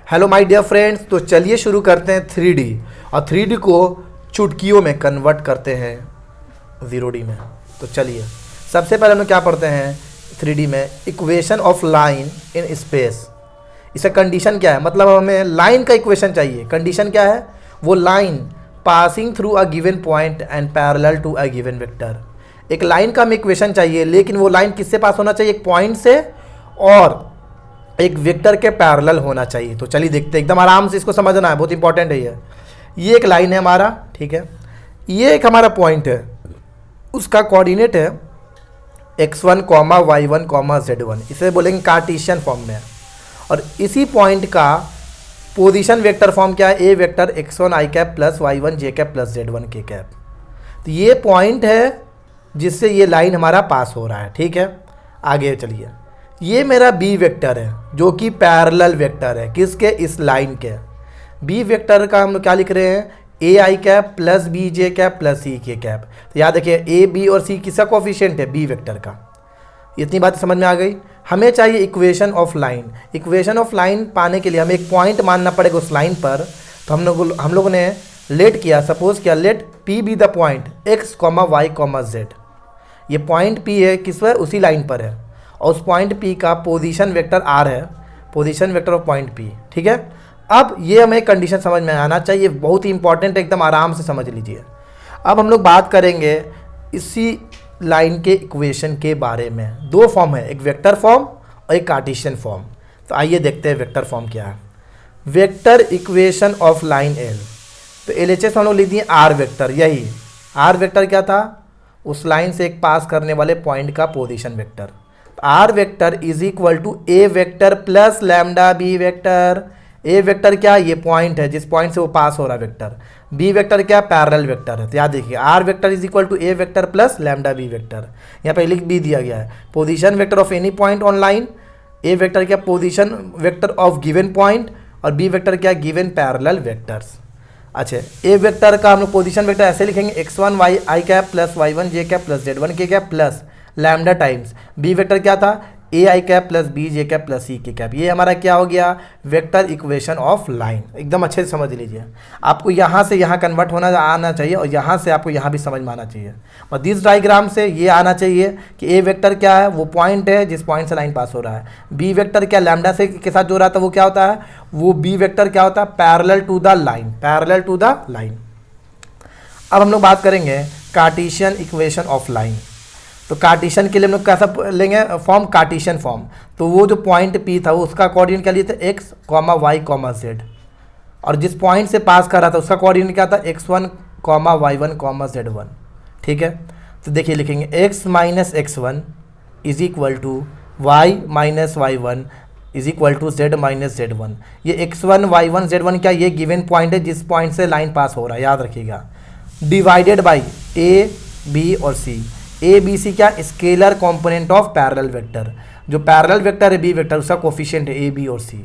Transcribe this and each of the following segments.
Hello my dear friends, तो चलिए शुरू करते हैं 3D और 3D को चुटकियों में कन्वर्ट करते हैं 0D में। तो चलिए सबसे पहले हम लोग क्या पढ़ते हैं 3D में, equation of line in space. इसका कंडीशन क्या है, मतलब हमें लाइन का इक्वेशन चाहिए। कंडीशन क्या है, वो line passing through a given point and parallel to a given vector. एक लाइन का हमें इक्वेशन चाहिए, लेकिन वो लाइन किससे पास होना चाहिए, एक पॉइंट से और एक वेक्टर के पैरेलल होना चाहिए। तो चलिए देखते हैं, एकदम आराम से इसको समझना है, बहुत इंपॉर्टेंट है ये एक लाइन है हमारा, ठीक है। ये एक हमारा पॉइंट है, उसका कोऑर्डिनेट है x1, y1, z1। इसे बोलेंगे कार्टेशियन फॉर्म में। और इसी पॉइंट का पोजीशन वेक्टर फॉर्म क्या है, A vector x1 i cap plus y1 j cap plus z1 k cap. तो ये पॉइंट है जिससे ये लाइन हमारा पास हो रहा है, ठीक है। आगे चलिए, ये मेरा बी वेक्टर है जो कि पैरेलल वेक्टर है किसके, इस लाइन के। बी वेक्टर का हम लोग क्या लिख रहे हैं, A i cap plus B j cap plus C k cap. तो याद रखिए ए बी और सी किसका कोफिशिएंट है, बी वेक्टर का। इतनी बात समझ में आ गई। हमें चाहिए equation of line. Equation of line पाने के लिए हमें एक पॉइंट मानना पड़ेगा उस लाइन पर। तो हम लोगों ने लेट किया, सपोज किया let P be the point x comma y comma z. ये पॉइंट पी है किस पर, उसी लाइन पर है, और उस पॉइंट पी का पोजीशन वेक्टर आर है, position vector of point P, ठीक है। अब ये हमें कंडीशन समझ में आना चाहिए, बहुत ही इंपॉर्टेंट, एकदम आराम से समझ लीजिए। अब हम लोग बात करेंगे इसी लाइन के इक्वेशन के बारे में। दो फॉर्म है, एक वेक्टर फॉर्म और एक कार्टेशियन फॉर्म। तो आइए देखते हैं वेक्टर फॉर्म क्या है। Vector equation of line L, तो LHS हम लोग लिख दिए आर वेक्टर। यही आर वेक्टर क्या था, उस लाइन से एक पास करने वाले पॉइंट का position vector. R vector is equal to A vector plus lambda B vector. A vector क्या, ये पॉइंट है जिस पॉइंट से वो पास हो रहा है वेक्टर। बी वेक्टर क्या, पैरेलल वेक्टर है। तो याद देखिए r vector is equal to A vector plus lambda B vector. यहाँ पे लिख भी दिया गया है, position vector of any point on line. A vector क्या, position vector of given point, और बी वेक्टर क्या, गिवन पैरेलल वेक्टर्स। अच्छा, ए वेक्टर का हम लोग पोजीशन वेक्टर ऐसे लिखेंगे x1 y i cap plus y1 j cap plus z1 k cap plus lambda times. B vector क्या था, A i cap plus B j cap plus C k cap. ये हमारा क्या हो गया, वेक्टर इक्वेशन ऑफ लाइन। एकदम अच्छे से समझ लीजिए, आपको यहाँ से यहाँ कन्वर्ट होना आना चाहिए और यहाँ से आपको यहाँ भी समझ में आना चाहिए। और दिस डायग्राम से ये आना चाहिए कि ए वेक्टर क्या है, वो पॉइंट है जिस पॉइंट से लाइन पास हो रहा है। बी वेक्टर क्या, लैम्डा से के साथ जो रहा था वो क्या होता है, वो बी वेक्टर क्या होता है, parallel to the line, parallel to the line. अब हम लोग बात करेंगे कार्टेशियन इक्वेशन ऑफ लाइन। तो कार्टेशियन के लिए हम लोग कैसा लेंगे फॉर्म, कार्टेशियन फॉर्म। तो वो जो पॉइंट पी था उसका कोऑर्डिनेट क्या लिए थे, x comma y comma z, और जिस पॉइंट से पास कर रहा था उसका कोऑर्डिनेट क्या था, x1 comma y1 comma z1, ठीक है। तो देखिए लिखेंगे x minus x1 is equal to y minus y1 is equal to z minus z1। ये x1 y1 z1 क्या, ये गिवन पॉइंट है जिस पॉइंट से लाइन पास हो रहा है, याद रखिएगा। डिवाइडेड बाई a b और c। ए बी सी क्या, scalar component of parallel vector. जो पैरेलल वेक्टर है बी वेक्टर, उसका कोफिशिएंट है ए बी और सी।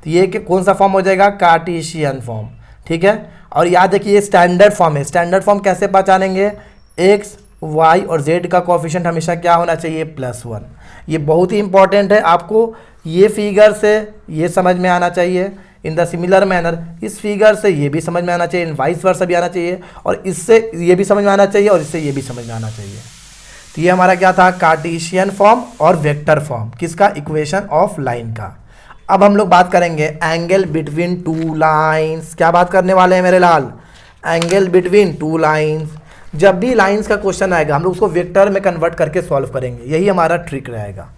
तो ये कौन सा फॉर्म हो जाएगा, कार्टेशियन फॉर्म, ठीक है। और याद रखिए ये स्टैंडर्ड फॉर्म है। स्टैंडर्ड फॉर्म कैसे पहचानेंगे, एक्स वाई और जेड का कोफिशिएंट हमेशा क्या होना चाहिए, +1। ये बहुत ही इंपॉर्टेंट है, आपको ये फिगर से ये समझ में आना चाहिए। इन द सिमिलर मैनर, इस फिगर से ये भी समझ में आना चाहिए, इन वाइस वर्सा भी आना चाहिए, और इससे ये भी समझ में आना चाहिए, और इससे ये भी समझ में आना चाहिए। तो ये हमारा क्या था, कार्टेशियन फॉर्म और वेक्टर फॉर्म किसका, इक्वेशन ऑफ लाइन का। अब हम लोग बात करेंगे एंगल बिटवीन टू लाइंस। क्या बात करने वाले हैं मेरे लाल, एंगल बिटवीन टू लाइंस। जब भी लाइंस का क्वेश्चन आएगा हम लोग उसको वेक्टर में कन्वर्ट करके सॉल्व करेंगे, यही हमारा ट्रिक रहेगा।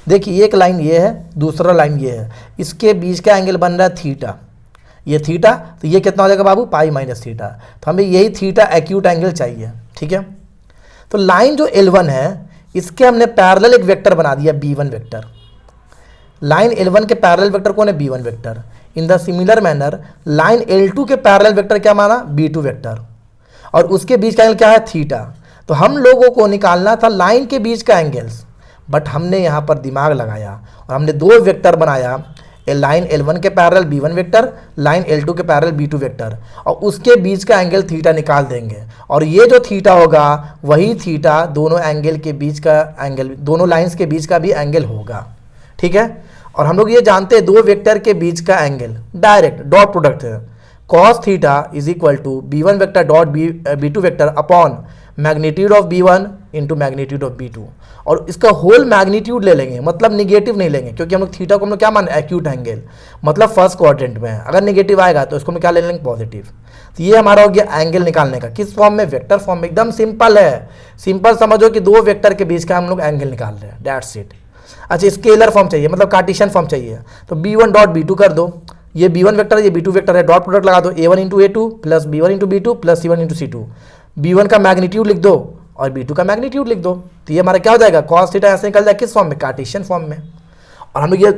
देखिए एक लाइन ये है, दूसरा लाइन ये है, इसके बीच का एंगल बन रहा है थीटा, ये थीटा। तो ये कितना हो जाएगा बाबू, पाई माइनस थीटा। तो हमें यही थीटा एक्यूट एंगल चाहिए, ठीक है। तो लाइन जो L1 है इसके हमने पैरेलल एक वेक्टर बना दिया B1 वेक्टर। लाइन L1 के पैरेलल वेक्टर कौन है, B1 vector. In the similar manner line L2 के पैरेलल वेक्टर क्या माना, B2 वेक्टर, और उसके बीच का एंगल क्या है, थीटा। तो हम लोगों को निकालना था लाइन के बीच का एंगल्स, बट हमने यहाँ पर दिमाग लगाया और हमने दो वेक्टर बनाया, लाइन L1 के parallel B1 vector, line L2 के पैरेलल B2 वेक्टर, और उसके बीच का एंगल थीटा निकाल देंगे। और ये जो थीटा होगा वही थीटा दोनों एंगल के बीच का एंगल, दोनों लाइंस के बीच का भी एंगल होगा, ठीक है। और हम लोग ये जानते हैं दो वेक्टर के बीच का एंगल डायरेक्ट डॉट प्रोडक्ट है, cos theta is equal to b1 vector dot b2 vector upon magnitude of b1 into magnitude of b2, और इसका होल मैग्नीट्यूड ले लेंगे, मतलब निगेटिव नहीं लेंगे, क्योंकि हम लोग थीटा को हम लोग क्या मान एक्यूट एंगल, मतलब फर्स्ट क्वाड्रेंट में है, अगर निगेटिव आएगा तो इसको हम क्या ले लेंगे पॉजिटिव। तो ये हमारा हो गया एंगल निकालने का, किस फॉर्म में, वेक्टर फॉर्म में। एकदम सिंपल है, सिंपल समझो कि दो वेक्टर के बीच का हम लोग एंगल निकाल रहे हैं, दैट्स इट। अच्छा स्केलर फॉर्म चाहिए, मतलब कार्टेशियन फॉर्म चाहिए, तो b1 डॉट b2 कर दो, ये b1 वेक्टर है ये b2 वेक्टर है, डॉट प्रोडक्ट लगा दो, a1 into a2 plus b1 into b2 plus c1 into c2, b1 का मैग्नीट्यूड लिख दो और b2 का मैग्नीट्यूड लिख दो, तो ये हमारा क्या हो जाएगा, cos थीटा ऐसे निकल जाएगा किस फॉर्म में, कार्टेशियन फॉर्म में। और हम लोग ये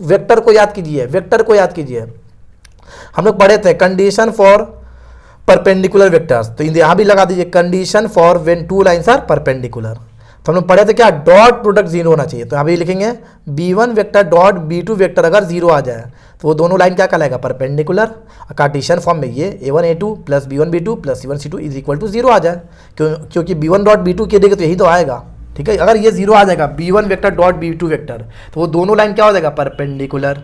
वेक्टर को याद कीजिए, वेक्टर को याद कीजिए, हम लोग पढ़े थे कंडीशन फॉर परपेंडिकुलर वेक्टर्स, तो यहाँ भी लगा दीजिए condition for when two lines are perpendicular. तो हम लोग पढ़े थे क्या, डॉट प्रोडक्ट जीरो होना चाहिए, तो यहाँ भी लिखेंगे b1 vector dot b2 vector अगर जीरो आ जाए तो वो दोनों लाइन क्या कहलाएगा, परपेंडिकुलर। कार्टेशियन फॉर्म में ये a1 a2 plus b1 b2 plus c1 c2 is equal to zero आ जाए, क्योंकि b1 डॉट b2 के देंगे तो यही तो आएगा, ठीक है। अगर ये जीरो आ जाएगा b1 vector dot b2 vector, तो वो दोनों लाइन क्या हो जाएगा, परपेंडिकुलर।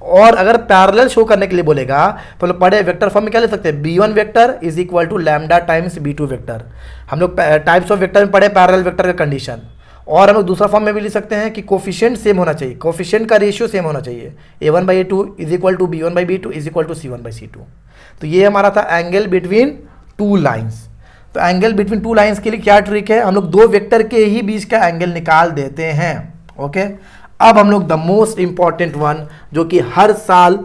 और अगर पैरेलल शो करने के लिए बोलेगा तो लोग पढ़े वेक्टर फॉर्म में क्या ले सकते हैं, b1 vector is equal to lambda times b2 vector. हम लोग टाइप्स ऑफ वेक्टर में पढ़े पैरेलल वेक्टर का कंडीशन। और हम लोग दूसरा फॉर्म में भी लिख सकते हैं कि कोफिशिएंट सेम होना चाहिए, कोफिशिएंट का रेशियो सेम होना चाहिए, a1/a2 is equal to b1/b2 is equal to c1/c2। तो ये हमारा था एंगल बिटवीन टू लाइंस। तो एंगल बिटवीन टू लाइंस के लिए क्या ट्रिक है, हम लोग दो वेक्टर के ही बीच का एंगल निकाल देते हैं, ओके। अब हम लोग द मोस्ट इंपॉर्टेंट वन, जो कि हर साल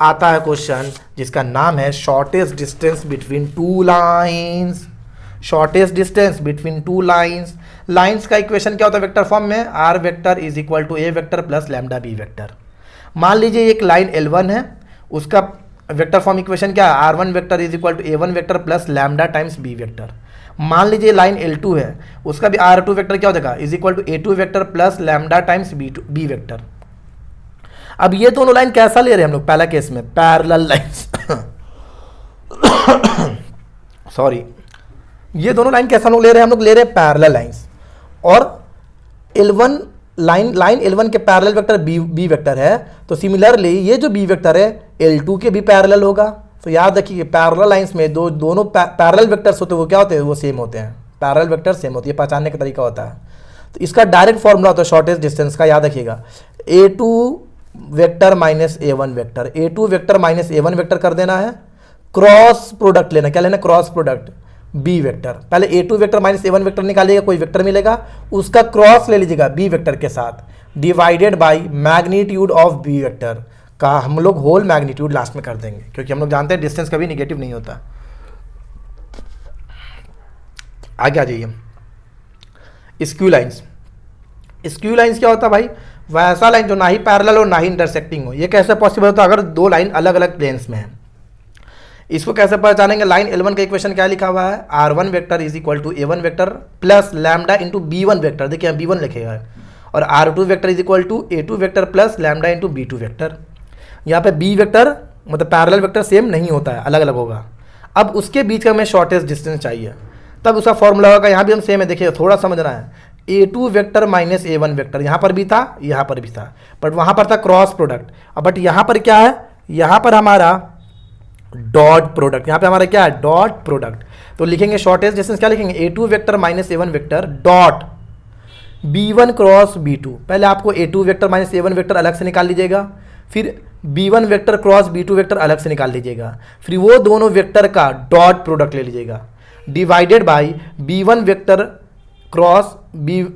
आता है क्वेश्चन, जिसका नाम है shortest distance between two lines. Shortest distance between two lines, lines का इक्वेशन क्या होता है वेक्टर फॉर्म में, r vector is equal to A vector plus lambda B vector. मान लीजिए एक लाइन L1 है, उसका वेक्टर फॉर्म इक्वेशन क्या है, R1 vector is equal to A1 vector plus lambda times B vector. मान लीजिए लाइन L2 है, उसका भी R2 वेक्टर क्या हो जाएगा, is equal to A2 vector plus lambda times B vector. अब ये दोनों लाइन कैसा ले रहे हैं हम लोग, पहला केस में पैरेलल लाइंस सॉरी, ये दोनों लाइन कैसा हम लोग ले रहे हैं, हम लोग ले रहे हैं पैरेलल लाइंस। और L1 लाइन L1 के पैरेलल वेक्टर बी वेक्टर है, तो सिमिलरली ये जो बी वेक्टर है L2 के भी पैरेलल होगा। तो याद रखिए पैरेलल लाइंस में दोनों पैरेलल वेक्टर्स होते हैं, वो क्या होते हैं, वो सेम होते हैं, पैरेलल वेक्टर सेम होती है, पहचानने का तरीका होता है। तो इसका डायरेक्ट फॉर्मूला होता है शॉर्टेस्ट डिस्टेंस का, याद रखिएगा, A2 vector minus A1 vector, A2 vector minus A1 vector कर देना है, क्रॉस प्रोडक्ट लेना, क्या लेना, क्रॉस प्रोडक्ट बी वेक्टर। पहले A2 vector minus A1 vector निकालिएगा, कोई वेक्टर मिलेगा, उसका क्रॉस ले लीजिएगा बी वेक्टर के साथ, divided by magnitude of b vector का हम लोग होल मैग्नीट्यूड लास्ट में कर देंगे, क्योंकि हम लोग जानते हैं डिस्टेंस कभी निगेटिव नहीं होता। आगे आ जाइए, स्क्यू लाइंस। स्क्यू लाइंस क्या होता है भाई, वैसा लाइन जो ना ही पैरेलल हो ना ही इंटरसेक्टिंग हो। ये कैसे पॉसिबल होता है, अगर दो लाइन अलग अलग प्लेन्स में है। इसको कैसे पहचानेंगे, लाइन L1 का इक्वेशन क्या लिखा हुआ है, R1 vector is equal to A1 vector plus lambda into B1 vector, देखिए B1 लिखेगा, और R2 vector is equal to A2 vector plus lambda into B2 vector. यहाँ पे B वेक्टर मतलब पैरेलल वेक्टर सेम नहीं होता है, अलग अलग होगा। अब उसके बीच का हमें शॉर्टेस्ट डिस्टेंस चाहिए, तब उसका फॉर्मूला होगा, यहाँ भी हम सेम है, देखिए थोड़ा समझना है, A2 vector minus A1 vector, यहाँ पर भी था यहाँ पर भी था, बट वहाँ पर था क्रॉस प्रोडक्ट, बट यहाँ पर क्या है, यहाँ पर हमारा डॉट प्रोडक्ट, यहाँ पे हमारा क्या है, डॉट प्रोडक्ट। तो लिखेंगे शॉर्टेस्ट डिस्टेंस क्या लिखेंगे, A2 vector minus A1 vector dot B1 cross B2। पहले आपको A2 vector minus A1 vector अलग से निकाल लीजिएगा, फिर B1 vector cross B2 vector अलग से निकाल लीजिएगा, फिर वो दोनों वेक्टर का डॉट प्रोडक्ट ले लीजिएगा, divided by B1 vector cross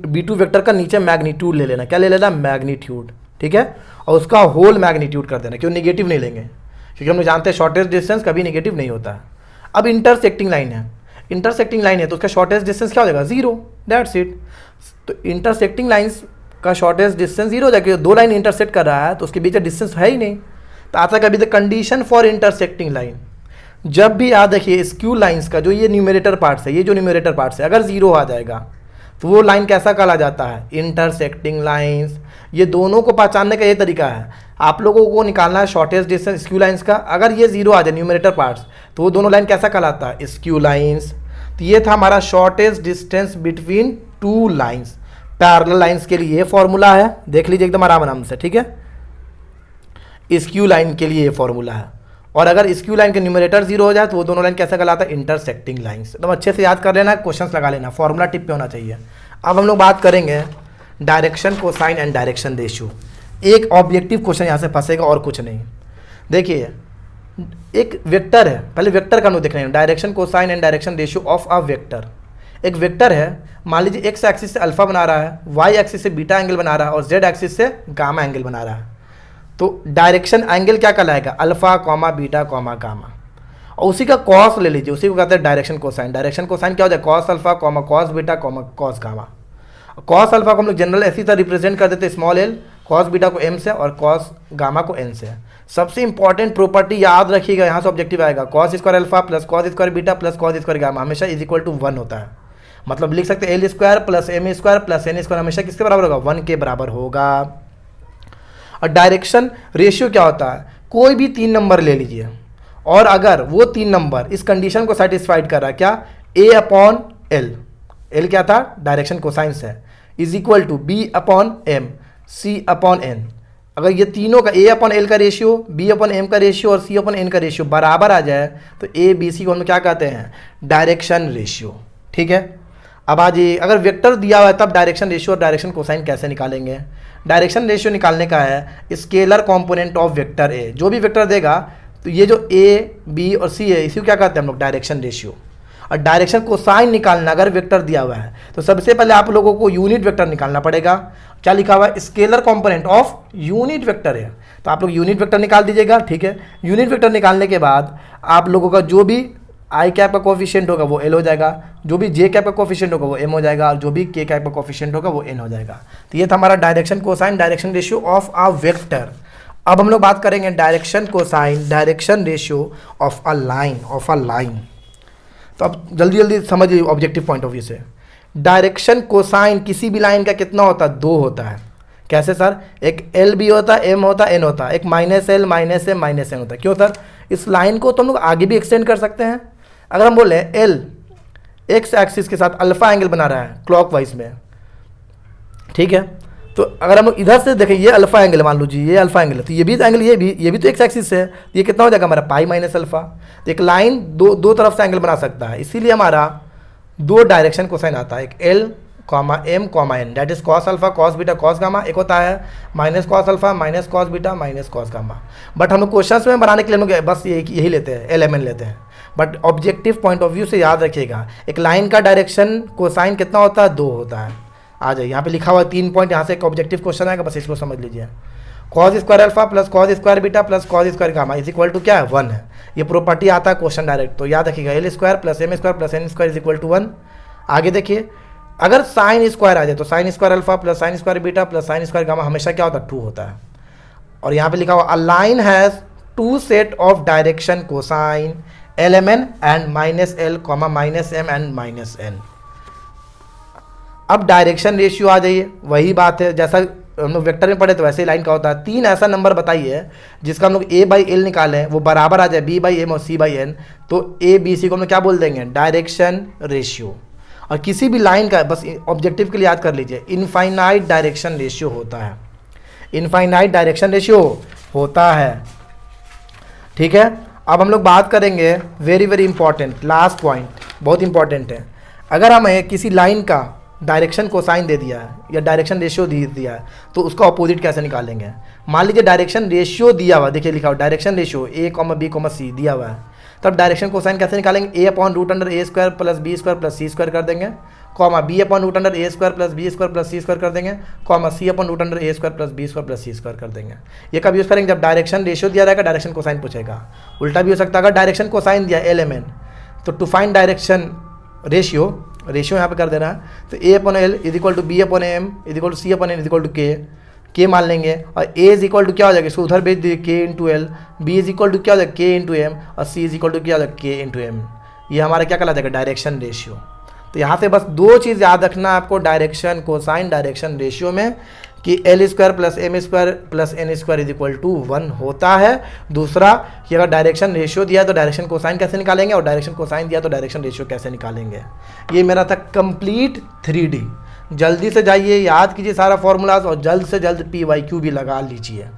B2 vector का नीचे मैग्नीट्यूड ले लेना, क्या ले लेना, मैग्नीट्यूड, ठीक है, और उसका होल मैग्नीट्यूड कर देना, क्यों निगेटिव नहीं लेंगे, क्योंकि हम लोग जानते हैं शॉर्टेस्ट डिस्टेंस कभी नेगेटिव नहीं होता है। अब इंटरसेक्टिंग लाइन है, इंटरसेक्टिंग लाइन है तो उसका शॉर्टेस्ट डिस्टेंस क्या हो जाएगा, जीरो, दैट्स इट। तो इंटरसेक्टिंग लाइंस का शॉर्टेस्ट डिस्टेंस जीरो हो जाएगा, दो लाइन इंटरसेक्ट कर रहा है तो उसके बीच डिस्टेंस है ही नहीं। तो आता है कभी the condition for intersecting line, जब भी याद रखिए स्क्यू लाइंस का जो ये न्यूमरेटर पार्ट्स है, ये जो न्यूमरेटर पार्ट्स है अगर जीरो आ जाएगा तो वो लाइन कैसा कहा जाता है, इंटरसेक्टिंग लाइंस। ये दोनों को पहचानने का ये तरीका है, आप लोगों को निकालना है शॉर्टेस्ट डिस्टेंस स्क्यू लाइंस का, अगर ये जीरो आ जाए न्यूमरेटर पार्ट्स तो वो दोनों लाइन कैसा कहलाता है, स्क्यू लाइंस। तो ये था हमारा shortest distance between two lines. Parallel lines के लिए ये फॉर्मूला है, देख लीजिए एकदम आराम आराम से, ठीक है। स्क्यू लाइन के लिए ये फॉर्मूला है। और अगर स्क्यू लाइन के न्यूमरेटर 0 हो जाए तो वो दोनों लाइन कैसे कहलाता है? Intersecting lines. एकदम अच्छे से याद कर लेना, क्वेश्चंस लगा लेना, फॉर्मूला टिप पे होना चाहिए। अब हम लोग बात करेंगे direction cosine and direction ratio. एक ऑब्जेक्टिव क्वेश्चन यहाँ से फंसेगा और कुछ नहीं। देखिए एक वेक्टर है, पहले वेक्टर का हम लोग देख रहे हैं, direction cosine and direction ratio of a vector. एक वेक्टर है, मान लीजिए एक्स एक्सिस से अल्फा बना रहा है, वाई एक्सिस से बीटा एंगल बना रहा है और जेड एक्सिस से गामा एंगल बना रहा है। तो डायरेक्शन एंगल क्या कहलाएगा? Alpha comma beta comma gamma. और उसी का कॉस ले लीजिए, उसी को कहते हैं डायरेक्शन कोसाइन। डायरेक्शन कोसाइन क्या हो जाए? Cos alpha comma cos beta comma cos gamma. Cos alpha को हम लोग जनरल ऐसी तरह रिप्रेजेंट कर देते हैं स्मॉल एल, कॉस बीटा को एम से और कॉस गामा को एन से। सबसे इंपॉर्टेंट प्रॉपर्टी याद रखिएगा, यहाँ से ऑब्जेक्टिव आएगा, cos square alpha plus cos square beta plus cos square gamma हमेशा इज इक्वल टू 1 होता है। मतलब लिख सकते हैं l square plus m square plus n square हमेशा किसके बराबर होगा? 1 के बराबर होगा। और डायरेक्शन रेशियो क्या होता है? कोई भी 3 नंबर ले लीजिए और अगर वो 3 नंबर इस कंडीशन को सेटिस्फाइड कर रहा है, क्या? ए अपॉन एल, एल क्या था? डायरेक्शन कोसाइन है, is equal to B upon m c upon n. अगर ये तीनों का ए अपॉन एल का रेशियो, बी अपॉन एम का रेशियो और सी अपॉन एन का रेशियो बराबर आ जाए तो ए बी सी को हम क्या कहते हैं? Direction ratio. ठीक है, अब आ जाइए, अगर वेक्टर दिया हुआ है तब डायरेक्शन रेशियो और डायरेक्शन कोसाइन कैसे निकालेंगे? डायरेक्शन रेशियो निकालने का है scalar component of vector A. जो भी वेक्टर देगा तो ये जो ए बी और सी है इसी को क्या कहते हैं हम लोग? Direction ratio. और डायरेक्शन कोसाइन निकालना, अगर वेक्टर दिया हुआ है तो सबसे पहले आप लोगों को यूनिट वेक्टर निकालना पड़ेगा। क्या लिखा हुआ है? Scalar component of unit vector है, तो आप लोग यूनिट वेक्टर निकाल दीजिएगा। ठीक है, यूनिट वेक्टर निकालने के बाद आप लोगों का जो भी आई कैप का कोफिशिएंट होगा वो एल हो जाएगा, जो भी जे कैप का कोफिशिएंट होगा वो एम हो जाएगा और जो भी के कैप का कोफिशिएंट होगा वो एन हो जाएगा। तो ये था हमारा direction cosine direction ratio of a vector. अब हम लोग बात करेंगे direction cosine direction ratio of a line. तो अब जल्दी जल्दी समझिए ऑब्जेक्टिव पॉइंट ऑफ व्यू से। डायरेक्शन कोसाइन किसी भी लाइन का कितना होता है? 2 होता है। कैसे सर? एक एल बी होता है, एम होता है, एन होता है, एक minus l minus m minus n होता है। क्यों सर? इस लाइन को तो हम लोग आगे भी एक्सटेंड कर सकते हैं। अगर हम बोले एल एक्स एक्सिस के साथ अल्फा एंगल बना रहा है क्लॉकवाइज में, ठीक है, तो अगर हम लोग इधर से देखें ये अल्फा एंगल है, मान लीजिए ये अल्फा एंगल है, तो ये भी एंगल ये भी तो एक्स एक्सिस है, ये कितना हो जाएगा हमारा? Pi minus alpha. तो एक लाइन दो तरफ से एंगल बना सकता है, इसीलिए हमारा 2 डायरेक्शन कोसाइन आता है, एक l comma m comma n, that is cos alpha cos beta cos gamma. एक होता है minus cos alpha minus cos beta minus cos gamma. But हम लोग क्वेश्चन में बनाने के लिए हम लोग बस यही लेते हैं, एल एम एन लेते हैं। But objective point of view से याद रखिएगा एक लाइन का डायरेक्शन कोसाइन कितना होता है? 2 होता है। आ जाइए, यहाँ पे लिखा हुआ है 3 पॉइंट, यहाँ से एक ऑब्जेक्टिव क्वेश्चन आएगा, बस इसको समझ लीजिए। Cos square alpha plus cos square beta plus cos square gamma is equal to क्या है? 1 है। ये प्रॉपर्टी आता है क्वेश्चन डायरेक्ट, तो याद रखिएगा l square plus m square plus n square is equal to 1। आगे देखिए, अगर साइन स्क्वायर आ जाए तो sine square alpha plus sine square beta plus sine square gamma हमेशा क्या होता है? 2 होता है। और यहाँ पे लिखा हुआ a line has 2 set of direction cosine l M n and minus l comma minus m and minus n. अब डायरेक्शन रेशियो आ जाइए, वही बात है जैसा हम लोग वेक्टर में पढ़े तो वैसे ही लाइन का होता है। 3 ऐसा नंबर बताइए जिसका हम लोग ए बाई एल निकालें वो बराबर आ जाए बी बाई एम और सी बाई एन, तो ए बी सी को हम लोग क्या बोल देंगे? Direction ratio. और किसी भी लाइन का बस ऑब्जेक्टिव के लिए याद कर लीजिए इनफाइनाइट डायरेक्शन रेशियो होता है, इनफाइनाइट डायरेक्शन रेशियो होता है। ठीक है, अब हम लोग बात करेंगे very very important last point, बहुत इंपॉर्टेंट है। अगर हमें किसी लाइन का डायरेक्शन कोसाइन दे दिया है या डायरेक्शन रेशियो दे दिया है तो उसका अपोजिट कैसे निकालेंगे? मान लीजिए डायरेक्शन रेशियो दिया हुआ, देखिए लिखा हुआ direction ratio A comma B comma C दिया हुआ है, तब डायरेक्शन कोसाइन कैसे निकालेंगे? A upon root under A square plus B square plus C square कर देंगे, comma B upon root under A square plus B square plus C square कर देंगे, comma C upon root under A square plus B square plus C square कर देंगे। ये कब use करेंगे? जब डायरेक्शन रेशियो दिया रहेगा, डायरेक्शन कोसाइन पूछेगा। उल्टा भी हो सकता है, अगर डायरेक्शन कोसाइन दिया एल एम एन तो टू फाइंड डायरेक्शन रेशियो यहाँ पे कर देना है, तो A upon L is equal to B upon M is equal to C upon N is equal to K मान लेंगे, और ए इज इक्वल टू क्या हो जाएगा? इसको उधर भेज दिए के into l, b is equal to क्या हो जाएगा? के इंटू एम, और सी इज इक्वल टू क्या हो जाएगा? के इंटू एम। ये हमारा क्या कहलाता है? Direction ratio. तो यहाँ से बस 2 चीज़ याद रखना है आपको डायरेक्शन कोसाइन डायरेक्शन रेशियो में, कि l square plus m square plus n square is equal to 1 होता है। दूसरा कि अगर डायरेक्शन रेशियो दिया तो डायरेक्शन कोसाइन कैसे निकालेंगे, और डायरेक्शन कोसाइन दिया तो डायरेक्शन रेशियो कैसे निकालेंगे। ये मेरा था कंप्लीट 3D। जल्दी से जाइए, याद कीजिए सारा फॉर्मूलाज और जल्द से जल्द PYQ भी लगा लीजिए।